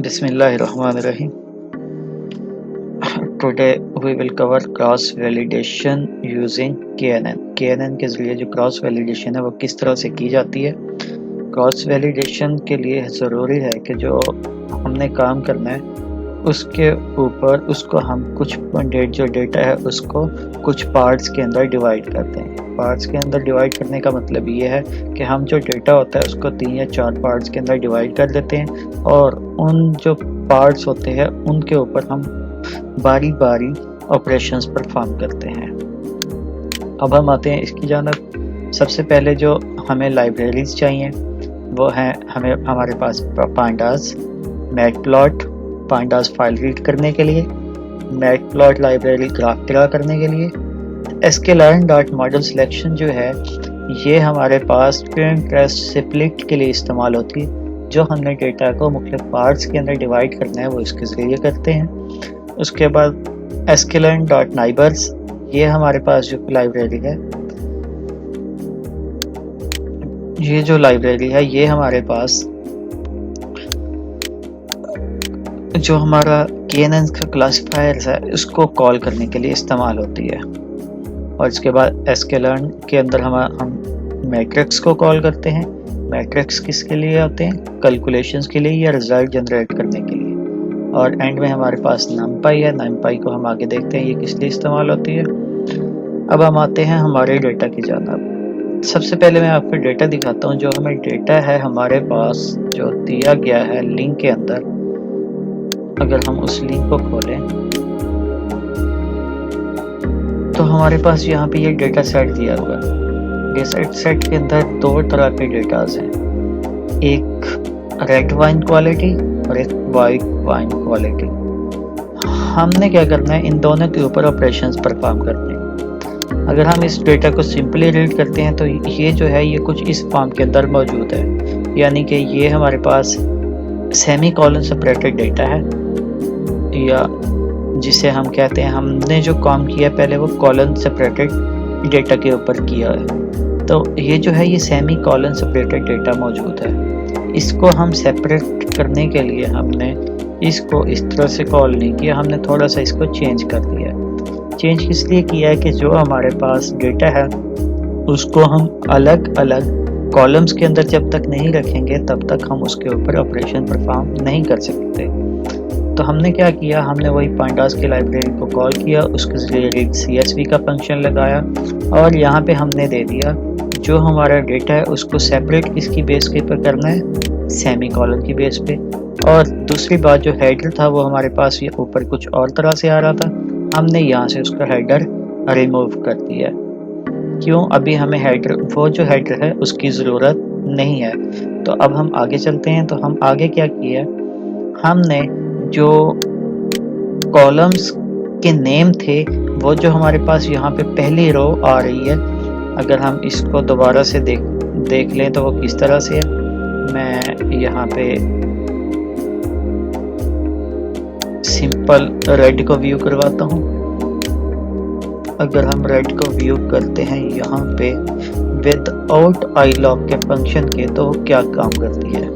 Bismillahirrahmanirrahim. Today we will cover cross validation using KNN. KNN के ज़रिए जो cross validation है वो किस तरह से की जाती है। क्रॉस वैलिडेशन के लिए ज़रूरी है कि जो हमने काम करना है उसके ऊपर उसको हम कुछ जो डेटा है उसको कुछ पार्ट्स के अंदर डिवाइड करते हैं। पार्ट्स के अंदर डिवाइड करने का मतलब ये है कि हम जो डेटा होता है उसको 3 या 4 पार्ट्स के अंदर डिवाइड कर देते हैं और उन जो पार्ट्स होते हैं उनके ऊपर हम बारी बारी ऑपरेशंस परफॉर्म करते हैं। अब हम आते हैं इसकी जानब। सबसे पहले जो हमें लाइब्रेरीज चाहिए वो हैं हमारे पास pandas, matplot, pandas file read करने के लिए, मैटप्लॉट लाइब्रेरी ग्राफ ड्रा करने के लिए, sklearn.model सिलेक्शन जो है ये हमारे पास स्प्लिट के लिए इस्तेमाल होती है। जो हमने डेटा को मुख्तलिफ पार्ट्स के अंदर डिवाइड करना है वो इसके ज़रिए करते हैं। उसके बाद sklearn.neighbors ये हमारे पास जो लाइब्रेरी है, ये जो लाइब्रेरी है ये हमारे पास जो हमारा KNN का क्लासिफायर है उसको कॉल करने के लिए इस्तेमाल होती है। और इसके बाद sklearn के अंदर हम मैट्रिक्स को कॉल करते हैं। मैट्रिक्स किसके लिए होते हैं? कैलकुलेशंस के लिए या रिजल्ट जनरेट करने के लिए। और एंड में हमारे पास numpy है। numpy को हम आगे देखते हैं ये किस लिए इस्तेमाल होती है। अब हम आते हैं हमारे डेटा की जानब। सबसे पहले मैं आपको डेटा दिखाता हूँ। जो हमें डेटा है हमारे पास जो दिया गया है लिंक के अंदर, अगर हम उस लिंक को खोलें तो हमारे पास यहाँ पे ये डेटा सेट दिया हुआ है। डेटा सेट के अंदर 2 तरह के डेटाज हैं, एक रेड वाइन क्वालिटी और एक वाइट वाइन क्वालिटी। हमने क्या करना है, इन दोनों के ऊपर ऑपरेशंस परफॉर्म करने हैं। अगर हम इस डेटा को सिंपली रीड करते हैं तो ये जो है ये कुछ इस फॉर्म के अंदर मौजूद है, यानी कि ये हमारे पास सेमी कॉलन सेपरेटेड डेटा है, या जिसे हम कहते हैं हमने जो काम किया पहले वो कॉलन सेपरेटेड डेटा के ऊपर किया है। तो ये जो है ये सेमी कॉलन सेपरेटेड डेटा मौजूद है। इसको हम सेपरेट करने के लिए हमने इसको इस तरह से कॉल नहीं किया, हमने थोड़ा सा इसको चेंज कर दिया। चेंज इसलिए किया है कि जो हमारे पास डेटा है उसको हम अलग अलग कॉलम्स के अंदर जब तक नहीं रखेंगे तब तक हम उसके ऊपर ऑपरेशन परफॉर्म नहीं कर सकते। तो हमने क्या किया, हमने वही पांडास की लाइब्रेरी को कॉल किया, उसके ज़रिए रीड CSV का फंक्शन लगाया और यहाँ पे हमने दे दिया जो हमारा डेटा है उसको सेपरेट किसकी बेस के ऊपर करना है, सेमी कॉलन की बेस पे। और दूसरी बात जो हेडर था वो हमारे पास ये ऊपर कुछ और तरह से आ रहा था, हमने यहाँ से उसका हेडर रिमूव कर दिया। क्यों? अभी हमें हेडर, वो जो हेडर है उसकी ज़रूरत नहीं है। तो अब हम आगे चलते हैं। तो हम आगे क्या किया, हमने जो कॉलम्स के नेम थे वो जो हमारे पास यहाँ पे पहली रो आ रही है, अगर हम इसको दोबारा से देख लें तो वो किस तरह से है। मैं यहाँ पे सिंपल रेड को व्यू करवाता हूँ। अगर हम रेड को व्यू करते हैं यहाँ पे विदाउट ilog के फंक्शन के, तो क्या काम करती है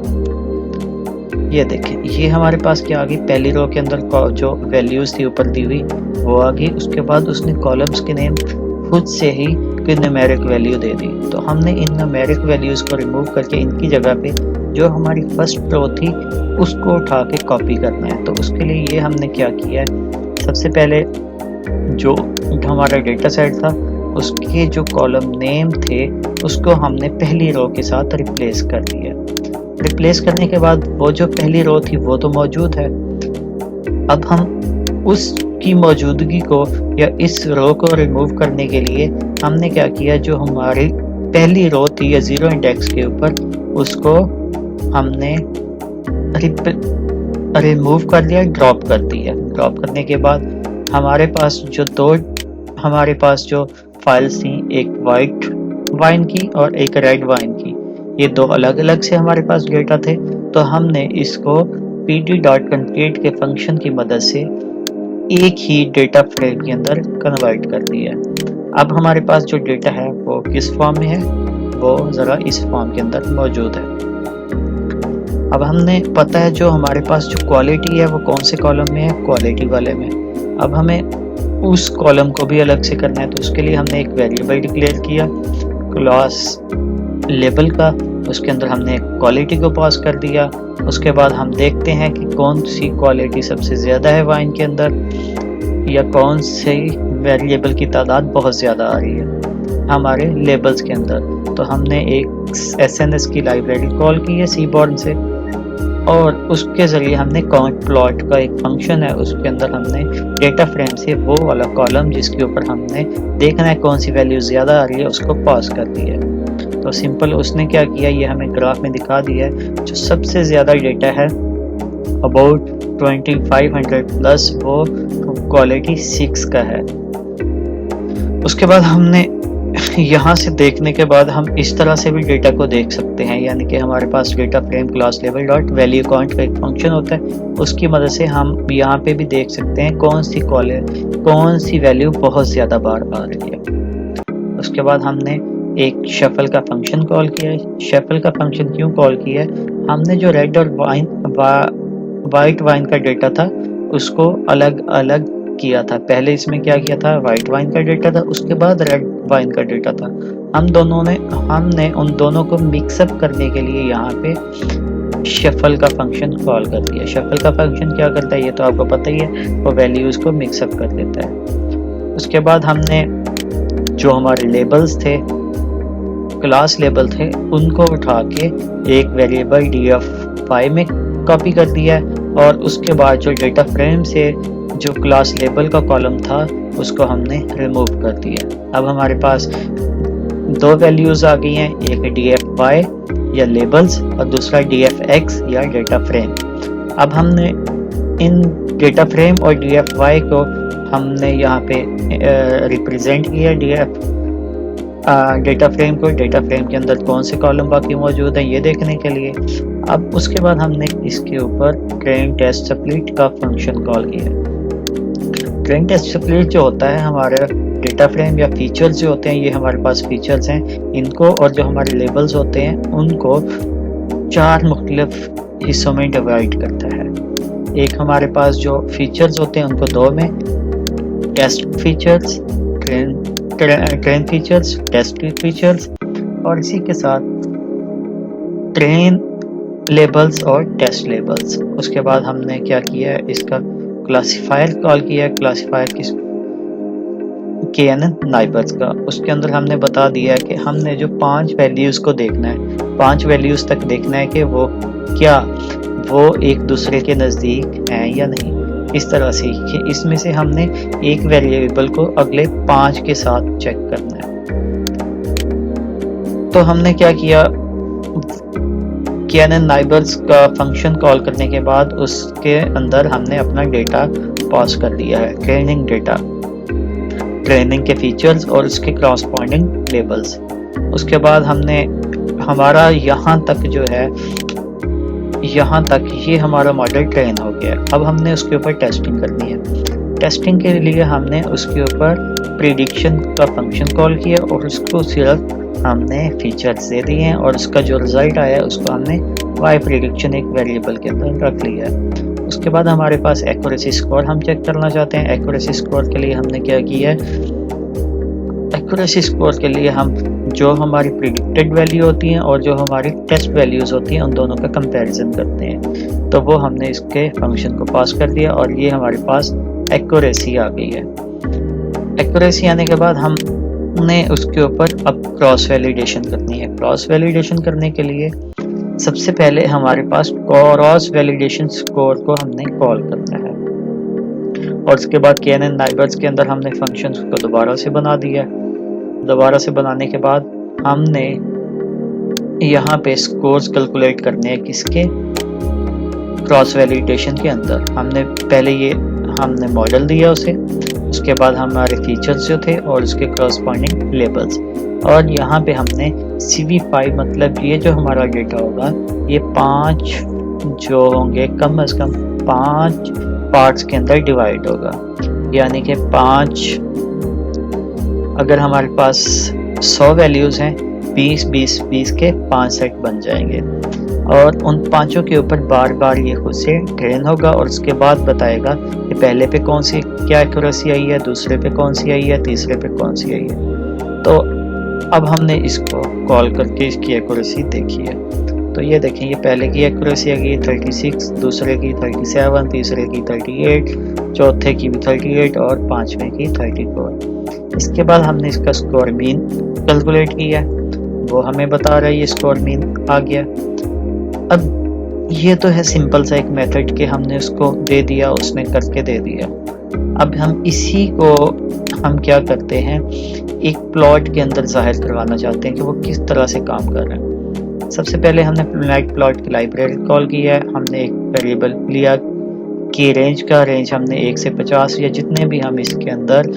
ये देखें। ये हमारे पास क्या आ गई, पहली रो के अंदर जो वैल्यूज थी ऊपर दी हुई वो आ गई। उसके बाद उसने कॉलम्स के नेम खुद से ही कोई न्यूमेरिक वैल्यू दे दी। तो हमने इन न्यूमेरिक वैल्यूज को रिमूव करके इनकी जगह पे जो हमारी फर्स्ट रो थी उसको उठा के कॉपी करना है। तो उसके लिए ये हमने क्या किया है, सबसे पहले जो हमारा डेटा सेट था उसके जो कॉलम नेम थे उसको हमने पहली रो के साथ रिप्लेस कर दिया। रिप्लेस करने के बाद वो जो पहली रो थी वो तो मौजूद है। अब हम उसकी मौजूदगी को या इस रो को रिमूव करने के लिए हमने क्या किया, जो हमारी पहली रो थी या 0 इंडेक्स के ऊपर उसको हमने रिमूव कर दिया, ड्रॉप कर दिया। ड्रॉप करने के बाद हमारे पास जो फाइल्स थी, एक वाइट वाइन की और एक रेड वाइन की, ये 2 अलग अलग से हमारे पास डेटा थे। तो हमने इसको pd.concat के फंक्शन की मदद से एक ही डेटा फ्रेम के अंदर कन्वर्ट कर दिया। अब हमारे पास जो डेटा है वो किस फॉर्म में है, वो ज़रा इस फॉर्म के अंदर मौजूद है। अब हमने पता है जो हमारे पास जो क्वालिटी है वो कौन से कॉलम में है, क्वालिटी वाले में। अब हमें उस कॉलम को भी अलग से करना है, तो उसके लिए हमने एक वेरिएबल डिक्लेयर किया क्लास लेबल का, उसके अंदर हमने क्वालिटी को पास कर दिया। उसके बाद हम देखते हैं कि कौन सी क्वालिटी सबसे ज़्यादा है वाइन के अंदर, या कौन सी वेरिएबल की तादाद बहुत ज़्यादा आ रही है हमारे लेबल्स के अंदर। तो हमने एक SNS की लाइब्रेरी कॉल की है सीबॉर्न से, और उसके ज़रिए हमने काउंट प्लॉट का एक फंक्शन है, उसके अंदर हमने डेटा फ्रेम से वो वाला कॉलम जिसके ऊपर हमने देखना है कौन सी वैल्यू ज़्यादा आ रही है उसको पास कर दिया है। तो सिंपल उसने क्या किया, ये हमें ग्राफ में दिखा दिया है। जो सबसे ज़्यादा डेटा है अबाउट 2500 प्लस, वो क्वालिटी 6 का है। उसके बाद हमने यहाँ से देखने के बाद हम इस तरह से भी डेटा को देख सकते हैं, यानी कि हमारे पास data frame class level dot value count का एक फंक्शन होता है, उसकी मदद से हम यहाँ पे भी देख सकते हैं कौन सी वैल्यू बहुत ज़्यादा बार आ रही है। उसके बाद हमने एक शफल का फंक्शन कॉल किया है। शफल का फंक्शन क्यों कॉल किया है, हमने जो रेड और वाइट वाइन का डेटा था उसको अलग अलग किया था। पहले इसमें क्या किया था, वाइट वाइन का डेटा था, उसके बाद रेड वाइन का डेटा था। हमने उन दोनों को मिक्सअप करने के लिए यहाँ पे शफल का फंक्शन कॉल कर दिया। शफल का फंक्शन क्या करता है ये तो आपको पता ही है, वो वैल्यूज को मिक्सअप कर देता है। उसके बाद हमने जो हमारे लेबल्स थे, क्लास लेबल थे, उनको उठा के एक वेरिएबल df5 में कॉपी कर दिया, और उसके बाद जो डेटा फ्रेम से जो क्लास लेबल का कॉलम था उसको हमने रिमूव कर दिया। अब हमारे पास दो वैल्यूज आ गई हैं, एक dfy या लेबल्स और दूसरा dfx या डेटा फ्रेम। अब हमने इन डेटा फ्रेम और dfy को हमने यहाँ पे रिप्रेजेंट किया डेटा फ्रेम को, डेटा फ्रेम के अंदर कौन से कॉलम बाकी मौजूद हैं ये देखने के लिए। अब उसके बाद हमने इसके ऊपर ट्रेन टेस्ट स्प्लिट का फंक्शन कॉल किया। ट्रेन टेस्ट स्प्लिट जो होता है, हमारे डेटा फ्रेम या फीचर्स जो होते हैं, ये हमारे पास फीचर्स हैं, इनको और जो हमारे लेबल्स होते हैं उनको 4 मुख्तलिफ हिस्सों में डिवाइड करता है। एक हमारे पास जो फीचर्स होते हैं उनको 2 में, test features, train features, test features, और इसी के साथ ट्रेन लेबल्स और टेस्ट लेबल्स। उसके बाद हमने क्या किया है, इसका क्लासिफायर कॉल किया है। क्लासिफायर किस KNN नाइबर्स का, उसके अंदर हमने बता दिया है कि हमने जो 5 वैल्यूज को देखना है, 5 वैल्यूज तक देखना है कि वो एक दूसरे के नज़दीक हैं या नहीं। इस तरह से कि इसमें से हमने एक वेरिएबल को अगले 5 के साथ चेक करना है। तो हमने क्या किया, KNN नाइबर्स का फंक्शन कॉल करने के बाद उसके अंदर हमने अपना डेटा पास कर दिया है, ट्रेनिंग डेटा, ट्रेनिंग के फीचर्स और उसके क्रॉसपॉन्डिंग लेबल्स। उसके बाद हमने हमारा यहाँ तक जो है, यहाँ तक ये हमारा मॉडल ट्रेन हो गया। अब हमने उसके ऊपर टेस्टिंग करनी है। टेस्टिंग के लिए हमने उसके ऊपर प्रिडिक्शन का फंक्शन कॉल किया और उसको सिर्फ हमने फीचर्स दे दिए हैं, और उसका जो रिजल्ट आया उसको हमने y प्रिडिक्शन एक वेरिएबल के अंदर रख लिया है। उसके बाद हमारे पास एक्यूरेसी स्कोर हम चेक करना चाहते हैं। एक्यूरेसी स्कोर के लिए हमने क्या किया है, एक्यूरेसी स्कोर के लिए हम जो हमारी प्रिडिक्टेड वैल्यू होती हैं और जो हमारी टेस्ट वैल्यूज होती हैं उन दोनों का कंपैरिजन करते हैं। तो वो हमने इसके फंक्शन को पास कर दिया और ये हमारे पास एक्यूरेसी आ गई है। एक्यूरेसी आने के बाद हमने उसके ऊपर अब क्रॉस वैलिडेशन करनी है। क्रॉस वैलिडेशन करने के लिए सबसे पहले हमारे पास क्रॉस वैलिडेशन स्कोर को हमने कॉल करना है, और उसके बाद KNN नाइबर्स के अंदर हमने फंक्शन को दोबारा से बना दिया। दोबारा से बनाने के बाद हमने यहाँ पे स्कोर्स कैलकुलेट करने हैं किसके, क्रॉस वैलिडेशन के अंदर। हमने मॉडल दिया उसे, उसके बाद हमारे फीचर्स जो थे और उसके करस्पॉन्डिंग लेबल्स, और यहाँ पे हमने CV5 मतलब ये जो हमारा डेटा होगा ये 5 जो होंगे कम अज कम 5 पार्ट्स के अंदर डिवाइड होगा, यानी कि 5, अगर हमारे पास 100 वैल्यूज़ हैं 20 के 5 सेट बन जाएंगे। और उन पांचों के ऊपर बार बार ये खुद से ट्रेन होगा और उसके बाद बताएगा कि पहले पे कौन सी क्या एक्यूरेसी आई है, दूसरे पे कौन सी आई है, तीसरे पे कौन सी आई है। तो अब हमने इसको कॉल करके इसकी एक्यूरेसी देखी है। तो ये देखें, ये पहले की एक्यूरेसी आ गई 36, दूसरे की 37, तीसरे की 38, चौथे की भी 38 और पांचवें की 34। इसके बाद हमने इसका स्कोर मीन कैलकुलेट किया, वो हमें बता रहा है ये स्कोर मीन आ गया। अब ये तो है सिंपल सा एक मेथड कि हमने उसको दे दिया, उसने करके दे दिया। अब हम इसी को हम क्या करते हैं, एक प्लॉट के अंदर जाहिर करवाना चाहते हैं कि वो किस तरह से काम कर रहा है। सबसे पहले हमने नेट प्लॉट की लाइब्रेरी कॉल की है, हमने एक वेरिएबल लिया कि रेंज का, रेंज हमने 1 से 50 या जितने भी हम इसके अंदर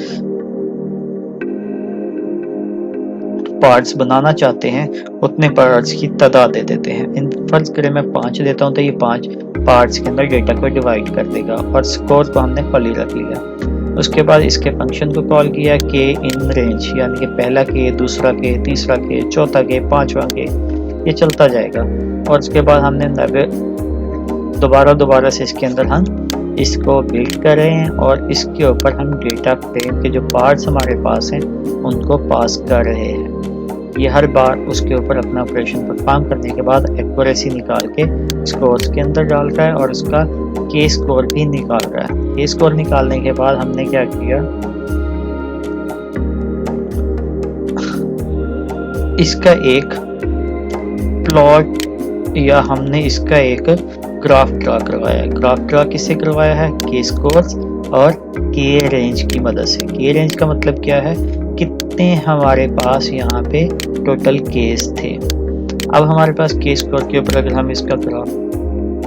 पार्ट्स बनाना चाहते हैं उतने पार्ट्स की तादाद दे देते हैं। इन फर्ज करें मैं 5 देता हूं तो ये 5 पार्ट्स के अंदर डेटा को डिवाइड कर देगा और स्कोर को हमने खाली रख लिया। उसके बाद इसके फंक्शन को कॉल किया के इन रेंज, यानी कि पहला के, दूसरा के, तीसरा के, चौथा के, पांचवा के, ये चलता जाएगा। और उसके बाद हमने दोबारा से इसके अंदर हम इसको बिल्ड कर रहे हैं और इसके ऊपर हम डेटा फ्रेम के जो पार्ट्स हमारे पास हैं उनको पास कर रहे हैं। ये हर बार उसके ऊपर अपना ऑपरेशन परफॉर्म करने के बाद एक्यूरेसी निकाल के स्कोर्स के अंदर डाल रहा है और उसका के स्कोर भी निकाल रहा है। के स्कोर निकालने के बाद हमने क्या किया, इसका एक प्लॉट या हमने इसका एक ग्राफ ड्रा करवाया है। ग्राफ ड्रा किससे करवाया है, के स्कोर्स और के रेंज की मदद से। के रेंज का मतलब क्या है, कितने हमारे पास यहाँ पे टोटल केस थे। अब हमारे पास के स्कोर के ऊपर अगर हम इसका ग्राफ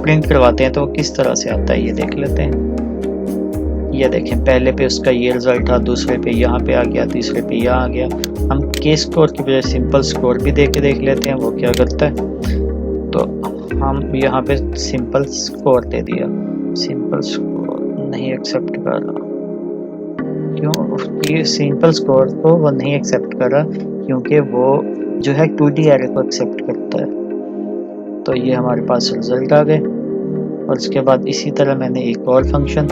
प्रिंट करवाते हैं तो वो किस तरह से आता है ये देख लेते हैं। ये देखें, पहले पे उसका ये रिजल्ट था, दूसरे पे यहाँ पे आ गया, तीसरे पे यहाँ आ गया। हम के स्कोर की बजाय सिंपल स्कोर भी देख लेते हैं वो क्या करता है। तो हम यहाँ पे सिंपल स्कोर दे दिया, सिंपल स्कोर नहीं एक्सेप्ट कर रहा। क्यों? ये सिंपल स्कोर को वो नहीं एक्सेप्ट कर रहा क्योंकि वो जो है 2D एरे को एक्सेप्ट करता है। तो ये हमारे पास रिजल्ट आ गए। और उसके बाद इसी तरह मैंने एक और फंक्शन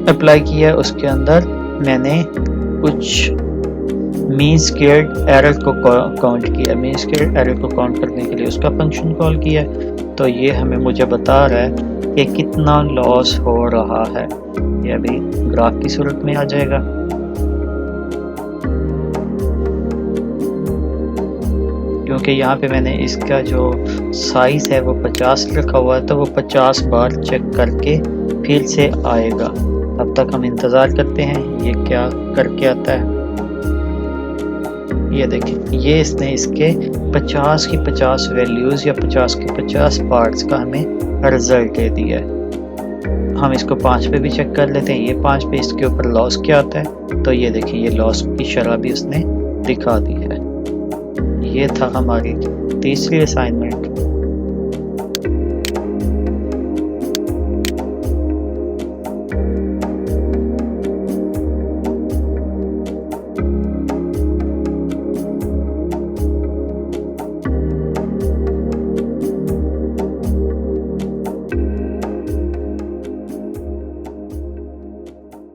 अप्लाई किया, उसके अंदर मैंने कुछ मीन स्क्वेयर्ड एरर को काउंट किया। मीन स्क्वेयर्ड एरर को काउंट करने के लिए उसका फंक्शन कॉल किया। तो ये हमें मुझे बता रहा है कि कितना लॉस हो रहा है। ये अभी ग्राफ की सूरत में आ जाएगा। क्योंकि यहाँ पे मैंने इसका जो साइज है वो 50 रखा हुआ है, तो वो 50 बार चेक करके फिर से आएगा। तब तक हम इंतज़ार करते हैं ये क्या करके आता है। ये देखिए, ये इसने इसके 50 की 50 वैल्यूज़ या 50 के 50 पार्ट्स का हमें रिजल्ट दे दिया है। हम इसको 5 पे भी चेक कर लेते हैं। ये 5 पे इसके ऊपर लॉस क्या आता है, तो ये देखिए ये लॉस की शरह भी उसने दिखा दी है। ये था हमारी तीसरी असाइनमेंट।